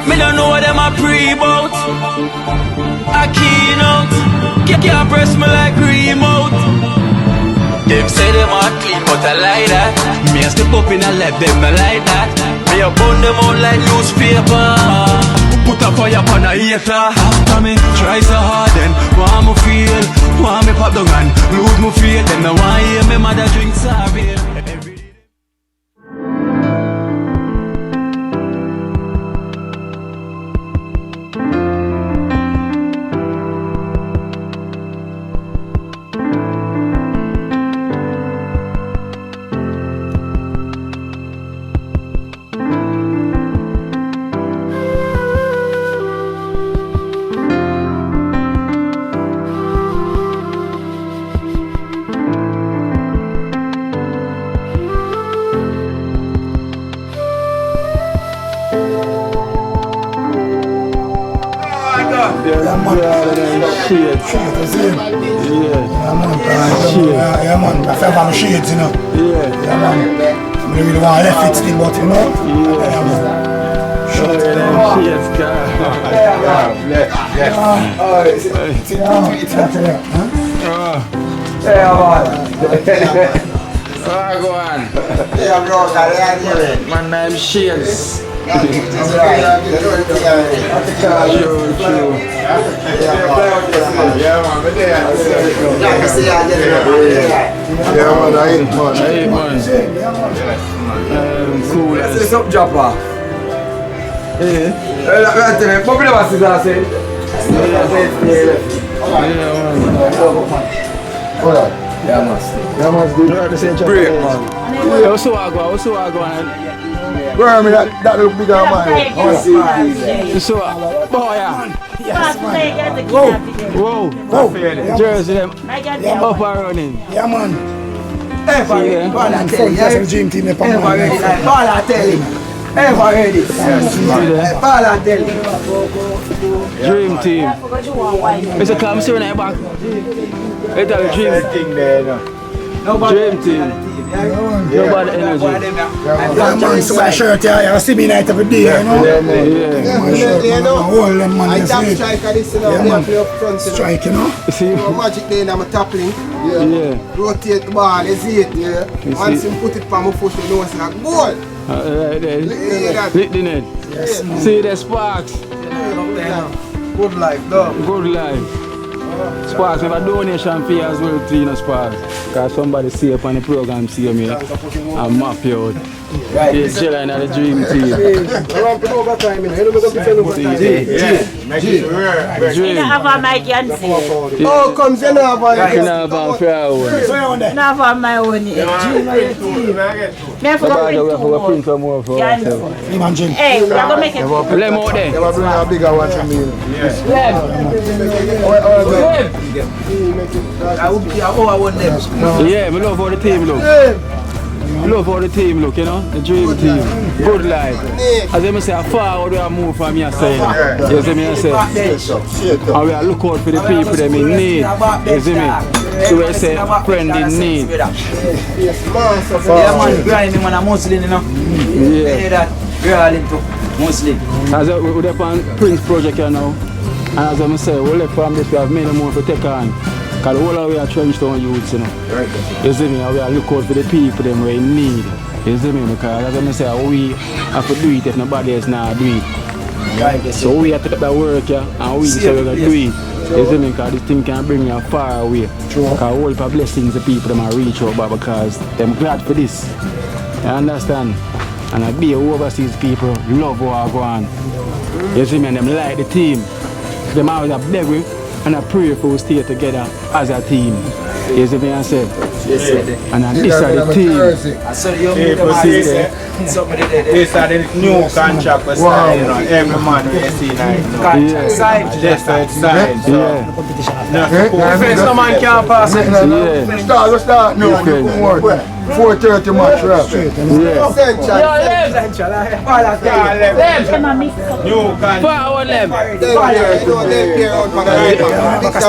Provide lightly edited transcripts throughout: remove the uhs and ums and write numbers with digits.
Me don't know what them a pre-bout. A Kino, can't press me like remote. Them say them a clean, but I like that. Me a step up in a left, them I like that. Me a burn them out like newspaper. Put a fire upon a hater. After me try so hard, then want me feel, want me pop down and lose me faith. Them no want hear me mother drink sorry. Yeah, man. I feel from shades, you know. Yeah, man. I really want to left it still, but you know. Yeah, man. Shades, guy. Go on. My name Shades. Yeah, man, cool. What's up, Joppa? bro, me that look bigger than mine. So, boy, Yes, man. whoa, Jersey, them up and running. Yeah, man. Ever ready? Ball and tell you. Some dream team. Ever ready? Ball and tell you. Ever ready? Ball and tell you. Dream team. It's a calm when I back. It's a dream thing there, dream team. Nobody energy. Yeah, man, so my shirt here, you see me night every day, you know? Yeah. Hold them, man, I tap striker this, you know, yeah, man. play up front, you know. Strike, you know? See? Magic there, I'm tackling. Yeah. Rotate the ball, you see it, yeah. Once you put it on my foot, you know it's like goal. Right there. Lick the net. Yes, man. See the sparks. Good life, though. Good life. Sparks, we have a donation fee as well to Sparks. Because somebody see up on the program, see me and map you out. It's chilling at the dream team. You have a mic and say. Oh, comes in now, boy. You can have a fair one. Not for my own. Me have to go print two more. Hey, we are going to make it. Let me out there. You bring a bigger one to me. Yeah, me love how the team look. Love how the team look, you know? The dream team. Good life. As I say, far we are move from your side. You see me, I say? And we are look out for the people that in need. You see me? So we say, friend in need. Yeah, man, grinding when I'm Muslim, you know? Yeah. That girl into Muslim. As we're on Prince project here now. And as I say, we left from this, we have many more to take on. Because all of we are TrenchTown youths, you know. You see me, we are look out for the people them we need. You see me, because as I say, we have to do it if nobody else not do it. So we have to take that work here, and we say we're going to do it. You see me, because this thing can bring you far away. Because all the blessings the people them are reach out by because them glad for this. You understand? And I be overseas people love what I go on. You see me, and them like the team. Them always have beg with and I pray for we stay together as a team. You see me I say? Yes, and this are the team. I saw you move the This are the new contract for sign, you know, every man you see now. contract side. Just that side. So, No man can't pass it. Yeah. Let's start. No, you come work. 4:30 match, right? Central. All that New country. Forward them.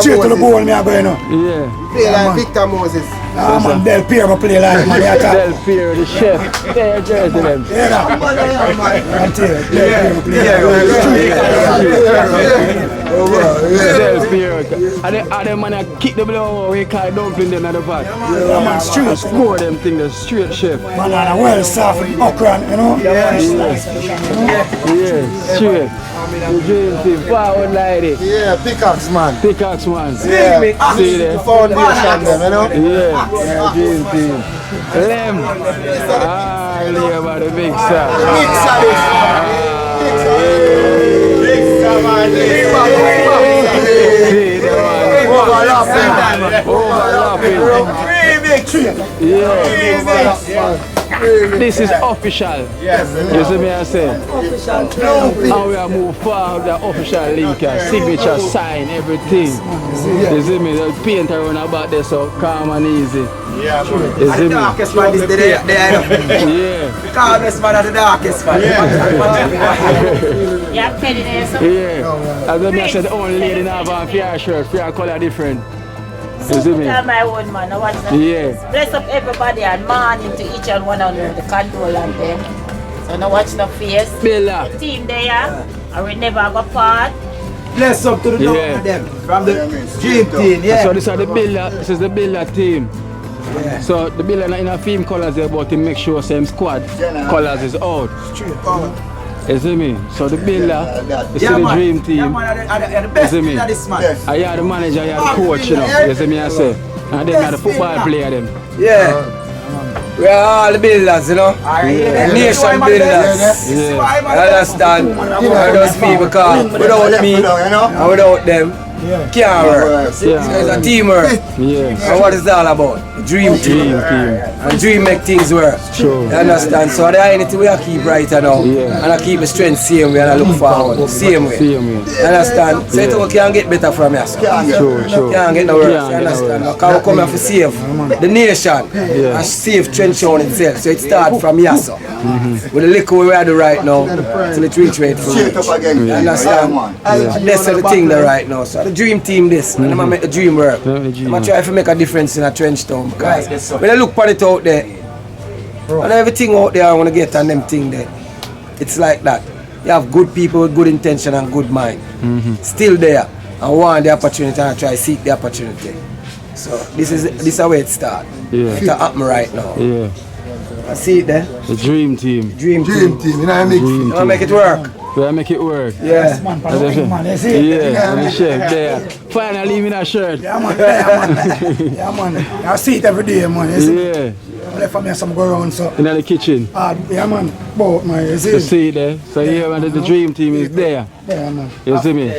Straight to the ball, me I go, you know. Yeah. Play like Victor Moses. Ah, man, Del Piero play like man, they attack. Del Piero, the chef. There, jersey them. Yeah, that. I'm telling you, Del Piero play. Del Piero. And them man kick the ball away, call dumpling them at the back. Yeah, man, straight. Score them thing, the straight chef. Man, and a well soft okra, you know. Yeah, straight. The dream team, forward like it. Yeah, pickaxe man. Pickaxe man. Yeah, see there. Foundation them, you know. Yeah, dream team. Lem. Ah, look about the big star. Big service. See the man. Overlapping. Yeah. This is official. Yes. You see me I say? How we are move forward, the official link, signature, sign, everything. You see me? The paint around about there so calm and easy. Yeah, you see me? darkest man is there. Yeah. The calmest man are the darkest man. Yeah, Teddy there. Yeah. As I said, the only lady now have a fair shirt, fair color different. You see me? Tell my own man, I watch that. Yeah. Bless up everybody and morning to each and one of them, the control and them. So now watch the face. Bella. The team there, and we never go part. Bless up to the dog of them. From the dream team, yeah. So this is the builder, this is the builder team. Yeah. So the builder in a theme colours there, but to make sure same squad colours is out. You see me? So the builder, you see the dream team. Yeah, man, the best you see me? this man. I hear the manager, I hear the coach, you know. You see me I say. And then are the football player them. Yeah. We are all the builders, you know. Nation builders. Yeah. I understand. I don't speak because without me and without them, can't work. So it's a teamwork. Yeah. And what is it all about? Dream team. And dream make things work. Sure. You understand? So the anything we keep right now. Yeah. And I keep the strength same way and I look forward. Same way. Same way. You understand? So it can't get better from us. Sure. Can't get no worse. You understand? Because we come here to save the nation. And save TrenchTown itself. So it starts from Yassa. With the liquor we do right now till it reach right for you. You understand? That's the thing there right now. So the dream team this. And I'm going to make the dream work. I'm going to try to make a difference in a TrenchTown. Because when I look at it out there, and everything out there I want to get on them thing there, it's like that. You have good people with good intention and good mind. Still there. I want the opportunity and I try to seek the opportunity. So this is how it starts. Yeah. It's happening right now. Yeah. I see it there. The dream team. Dream team. You know, You want to make it work? We make it work. Yeah. Man, man, you see? Yeah, and the chef there. Finally in a shirt. Yeah, man. Yeah, man. I see it every day, man. You see? Yeah. I left for me some go around, so. In the kitchen. Yeah, man. Both, man. You see? You see it there. So here when the dream team is there. Yeah, man. You see me?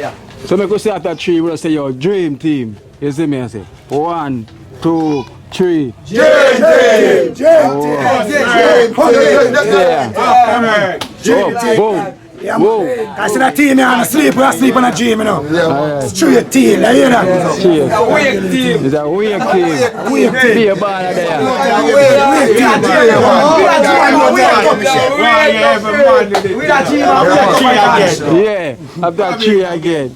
So make us say after 3, we'll say your dream team. You see me? I say 1, 2, 3. Boom. Yeah, man. I see that team here and sleep, we sleep on a dream, you know. Straight team, you hear that? Cheers. It's a weak team. Be a baller there. Yeah, after 3 again.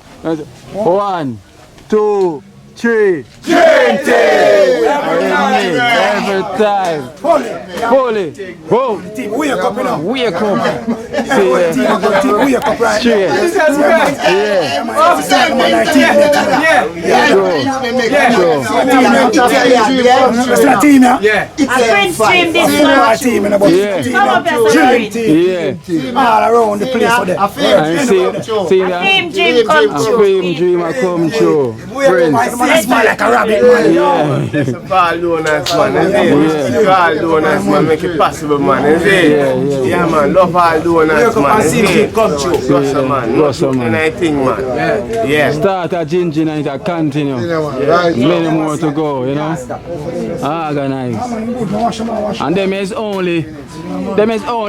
1, 2, 3. Every time. Pull it. Boom. Wake up, you know. Wake up. Team, wake up right Straight. It's a team, yeah? A Prince team this Our one. team in about Come up here, dream team. All around the place for them. And see that? Dream dream come A true. film dream I come true. Friends. Man, smile like a rabbit, man. Yeah. That's a ball donors, man. All donors, man. Make it possible, man. Yeah, man. Love all donors, man. Come true. Gossa, man. Gossa, man. And I think, man. Yeah. Start a ginger and it continue. Many more to go, you know. Organize. And them is only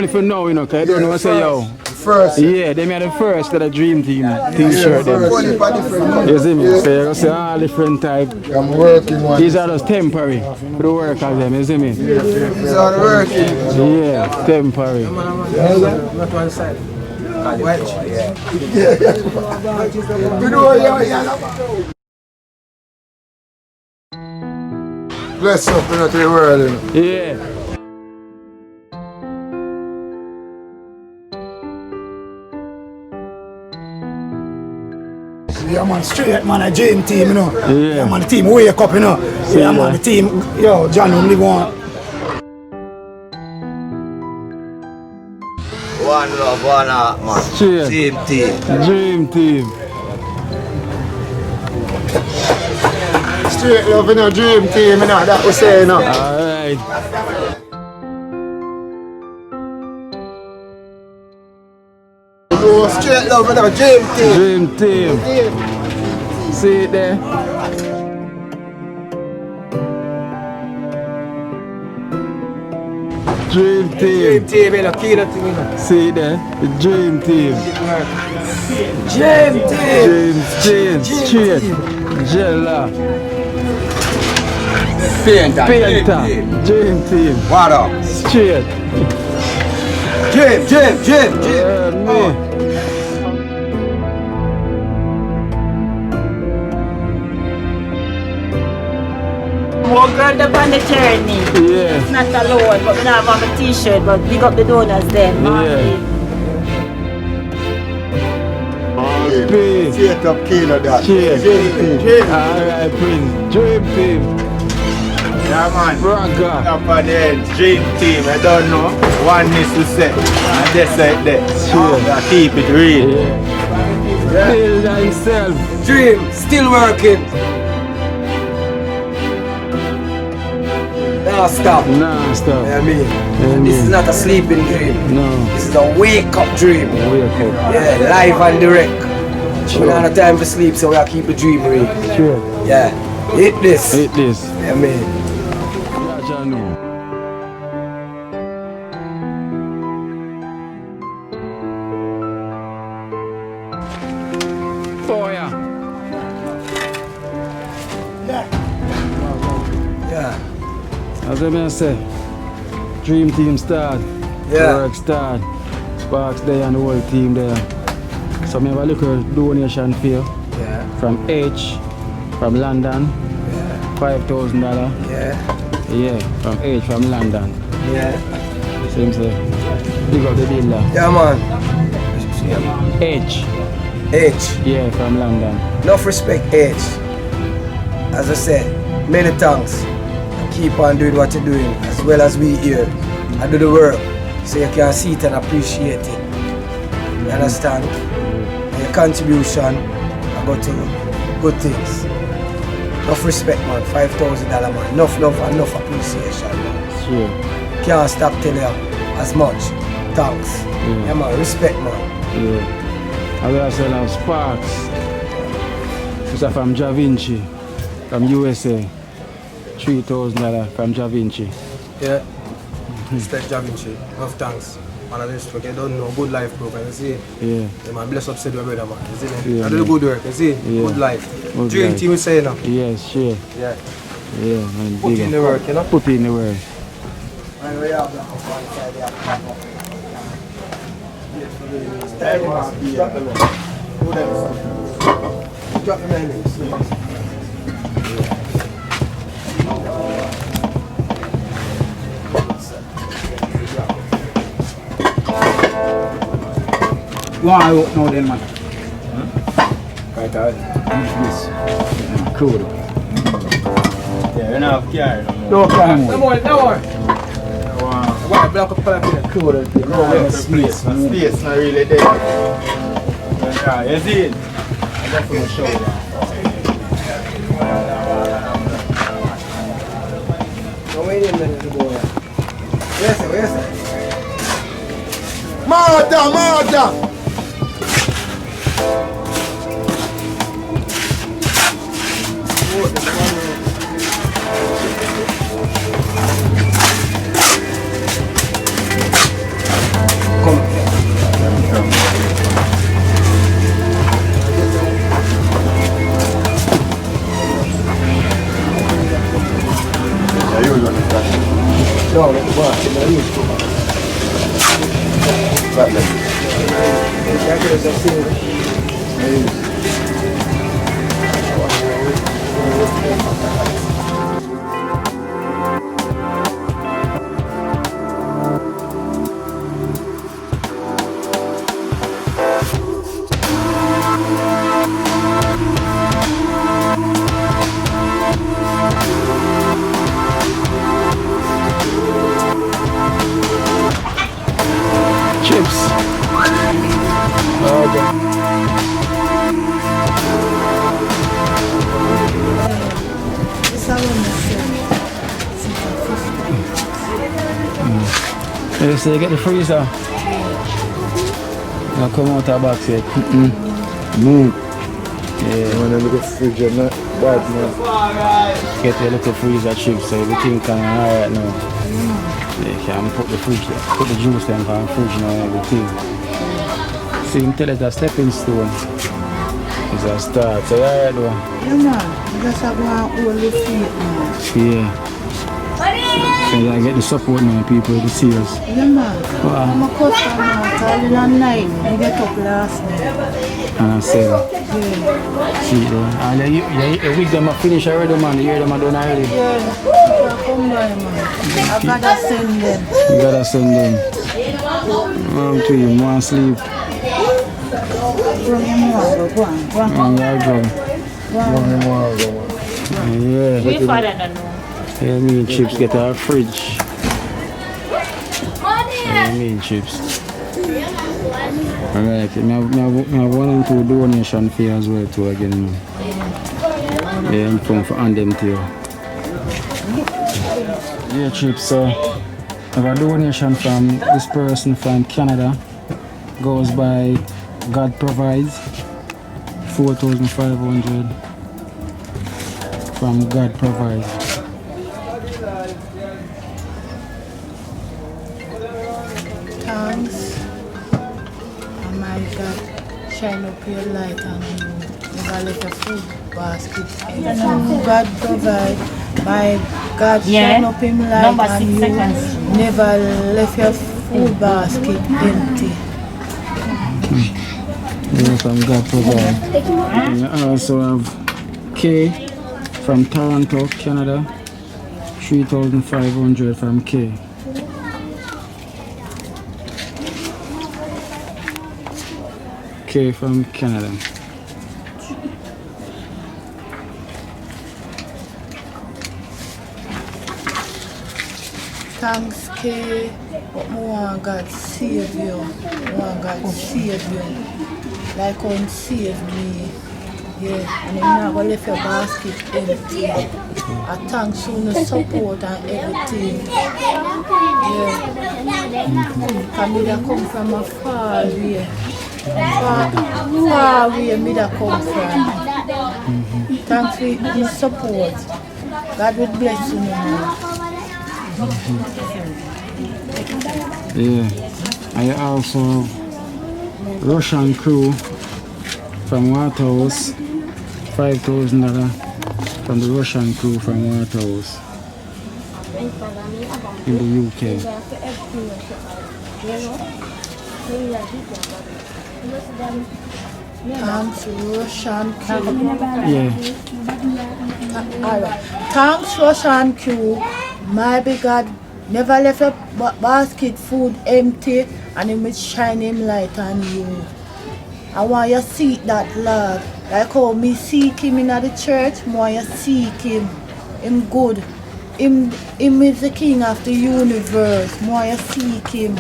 for now, you know, cause I don't know what say yo. first. Yeah, they made the first that the Dream Team t-shirt. Only for different. You see me? So you see all different type. I'm working one. These are just temporary for the workers them, you see me? These are working. Yeah, temporary. Not one side. We know you. Bless up in the world. Yeah. Yeah man, straight man, a dream team, you know. Yeah. Man, the team wake up, you know. Yeah man, the team, yo, John, only one. One love, one heart, man. Straight. Same team. Dream Team. Straight love in a dream team, you know, that we say, you know. Alright. Oh, straight love in a dream team. Dream Team. See it there? Dream Team. Team, you know, Kino team, you know. See it there? The Dream Team. Dream team. Dream Team. Straight. Jella. Painter. Dream Team. What up? Straight. Jim. Me. More grand up on the journey. Yeah. It's not alone, but we don't have a t-shirt, but big up the donors then. Marley. P. Straight up Kino that. Cheers. Dream team. Alright, Prince. Dream Team. Yeah, man. Braga. Up on the end, dream team, I don't know. One is to say, and this side there. Sure. Yeah, keep it real. Yeah. Build himself. Dream, still working. Now stop. Nah, stop. I mean, Yeah, this is man. not a sleeping dream. No. This is a wake up dream. Wake up. Yeah, live and direct. We don't have time to sleep, so we have to keep the dream real. Sure. Yeah, hit this. Hit this. I mean, Yeah, John, no. Oh, yeah. yeah, As I say, Dream Team start. Yeah. Work start. Sparks there and the whole team there. So I have a little donation for you yeah, from H from London. $5,000. yeah, Yeah, from H from London. yeah. Same say. Big up the dealer. Yeah, man. H. H. Yeah, from London. Enough respect, H. As I said, many thanks. Keep on doing what you're doing, as well as we here. I do the work, so you can see it and appreciate it. You understand? And your contribution, I go to good things. Enough respect, man. $5,000, man. Enough love and enough appreciation, man. Sure. Can't stop telling you as much. Thanks. Yeah, man. Respect, man. Yeah. I will also have Sparks. This is from Da Vinci, from USA. $3,000 from Da Vinci. Yeah. Respect Da Vinci. Enough thanks. Man, I respect. You don't know. Good life program, you see? Yeah. Yeah, man. Bless up, said your brother, man. You see? Yeah, I do the man. good work, you see? Yeah. Good life. Good Dream life. team, we say now. Yes, sure. Yeah. Yeah, man. Put big in up. the work, you know? Put in the work. Drop the names. Why I don't know then, man? Right, this. Cool. Yeah, we don't have care no more. No, come No on. more, no more. Wow. Why block up for that? Cool. Go to space, man. Space not really there. Yeah, you see it? I'm just gonna show you. No, wait a minute, boy. Yes, sir, yes, sir. Murder! Come. Chips. Okay. You say you get the freezer. Now come out of the box yet. Yeah. When I look at fridge and that bad man. Get a little freezer chips so everything can alright now. You can put the fridge, put the juice in the fridge now and everything. See him tell it a stepping stone. It's a start. So alright though. Yeah man, you just have to hold the feet man. Yeah. So you get the support now, people, the serious. Yeah man, I'm a customer, calling on 9, I get up last night. And I say, Yeah. see though. And you week them are finished already man, you hear them are done already. Yeah, come by man. I gotta send them. You gotta send them. To you, more sleep. Bring him over, go on. Yeah. We father don't know. Yeah, me and Chips get our fridge. Yeah, me and Chips. Alright, I have 1 and 2 donation fee as well too again. Yeah, I'm from for on them to you. Yeah, Chips, so I have a donation from this person from Canada. Goes by God Provides. 4,500 from God Provides. Thanks. Oh my God, shine up your light and you never let a food basket. God provide. My God, shine up him light and you never left your food basket empty. Yeah, from God Provide. We also have K from Toronto, Canada. 3,500 from K. K from Canada. Thanks, K. But more God save you. More God save you. Like how save me. Yeah, and I'm not going to leave your basket empty. I thanks you for the support and everything. Yeah. Can me that come from a far way. Far away me that come from. Thanks for your support. God will bless you now. Yeah. I also have Russian crew from Waterhouse. $5,000 from the Russian crew from Waterhouse in the UK. Thanks Russian crew. Yeah. Alright. Thanks Russian crew. My big God never left a basket food empty and he will shine him light on you. I want you to seek that Lord. Like how me seek him in the church, I want you to seek him. Him good. Him is the king of the universe. I want you to seek him.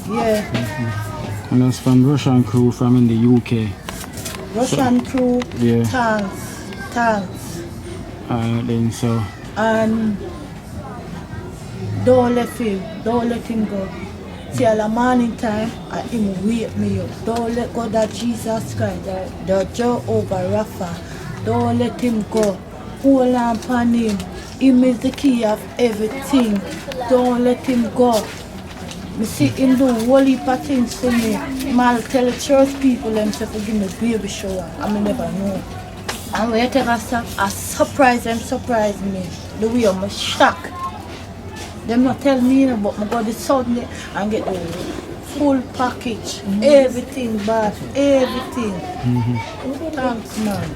Yeah. And that's from Russian crew from in the UK. Russian crew, yeah. Thanks. Then so. And don't let him go. See, all the morning time, and him wake me up. Don't let go that Jesus Christ, the Jehovah Rapha. Don't let him go. Hold on upon him. Him is the key of everything. Don't let him go. Me see him do whole heap of things for me. I'll tell the church people themselves to give me baby shower. I may never know. And when you take a surprise them, surprise me. The way I'm shocked. Them not tell me, but I go to Sunday and get the full package. Everything, but everything. Thanks, man.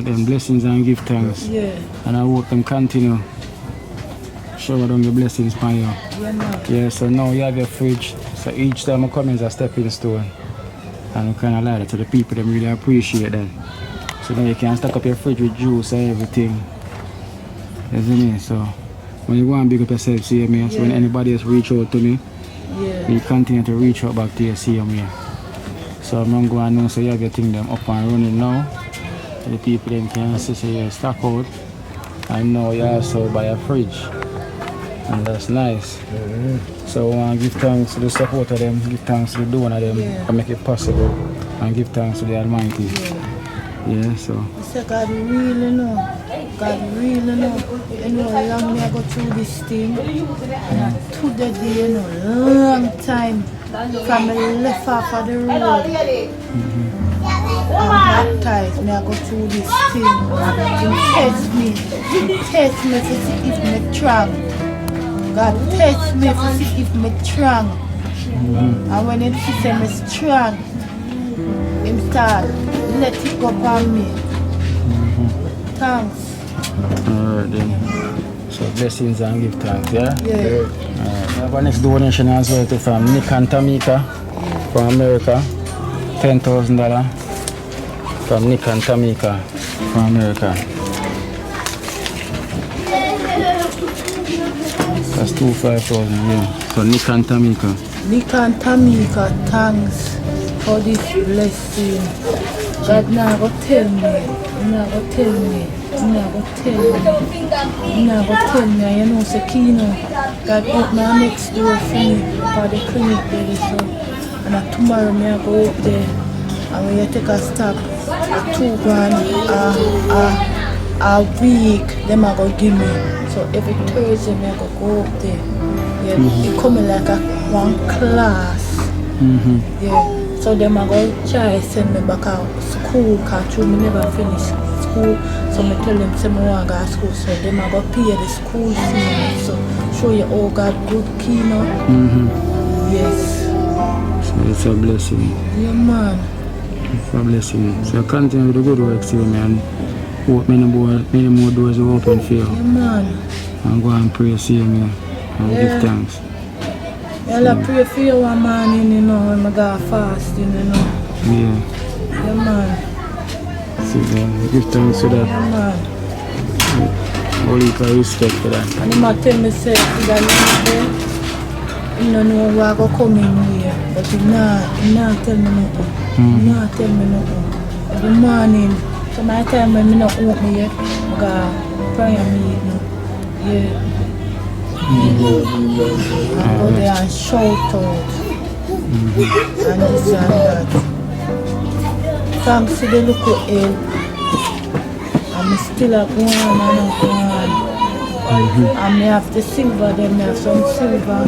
Them blessings and give thanks. Yeah. And I hope them continue. Shower down the blessings for you. Yeah, man. Yeah, so now you have your fridge. So each time I come in, it's a stepping stone. And I kind of like that to the people, them really appreciate that. So now you can stock up your fridge with juice and everything. Isn't it? So when you go and big up yourself, see me. So when anybody else reach out to me, you continue to reach out back to you, see me. So I'm going to know, so you have your thing them up and running now. The people them can see so you stock out. And now you also buy a fridge. And that's nice. So I want to give thanks to the support of them, give thanks to the donor of them to make it possible. And give thanks to the Almighty. Yeah, so. I say God really know. God really know. You know how long me I go through this thing. And to the day, you know, long time from me left off of the road. I'm baptized, me I go through this thing. He test me to see if me strong. God test me to see if me strong. And when he see me strong, him start let it go on me. Thanks. Alright then. So blessings and give thanks, yeah? Yeah. We have our next donation as well from Nick and Tamika from America. $10,000 from Nick and Tamika from America. That's 25,000, yeah. So Nick and Tamika. Nick and Tamika, thanks for this blessing. God now go tell me, now go tell me, now go tell me, now go tell me. You know, say Kino, God open my next door for me for the clinic there, so. And tomorrow me I go up there and when you take a stop at $2,000 a week, them I go give me. So every Thursday me I go up there. Yeah, it coming like one class. Yeah. So them I go try send me back out school because me never finish school. So me tell them say me want to go to school. So them I go pay the school fee. So show you all God good Kino. Yes. So it's a blessing. Yeah, man. It's a blessing. So continue with the good work, see me, and hope many more doors are open for you. Yeah, man. And go and pray, see me, and give thanks. Well, I pray for you one morning, you know, when I go fasting, you know. Yeah. Yeah, man. See, give thanks to that. Yeah, man. Only for respect for that. And he might tell me, say, that you don't know where I go come in here. But he not tell me nothing. He not tell me nothing. Every morning, so my time when I not open yet, I go prayer meeting. Yeah. I go there and shout out. And this and that. Thanks to the local help. I'm still at one and one. And I have the silver, then I have some silver.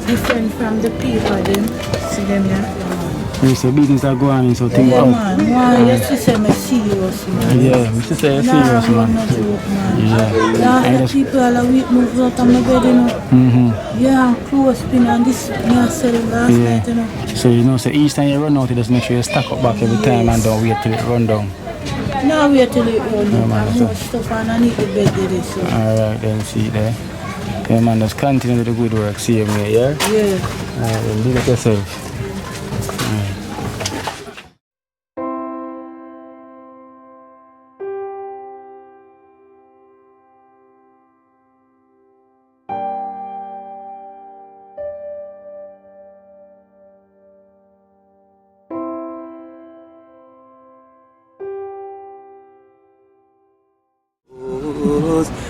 Different from the people, then. See them here. Yes, the business are going, so think Yeah, out. man. Why you say me serious, man? Yeah, we should say serious, man. No joke, man. Yeah. Last people all a week move out of my bed, you know. Yeah, close pin and this me I sell last night, you know. So you know, so each time you run out, you just make sure you stack up back every time and don't wait till it run down. Now wait till it run down. man, I have much stuff and I need the bed with it, so. Alright, then see there. Yeah, man, just continue with the good work. See you, mate, yeah? Yeah. Alright, then do it yourself.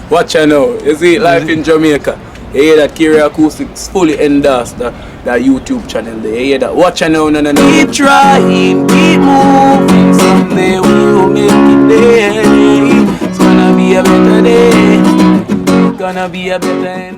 Watch out now, you see life in Jamaica. You hear that Kiri Acoustics fully endorsed that YouTube channel there. You hear that? Watch out now, no. Keep trying, keep moving. Someday we will make it there. It's gonna be a better day. It's gonna be a better end.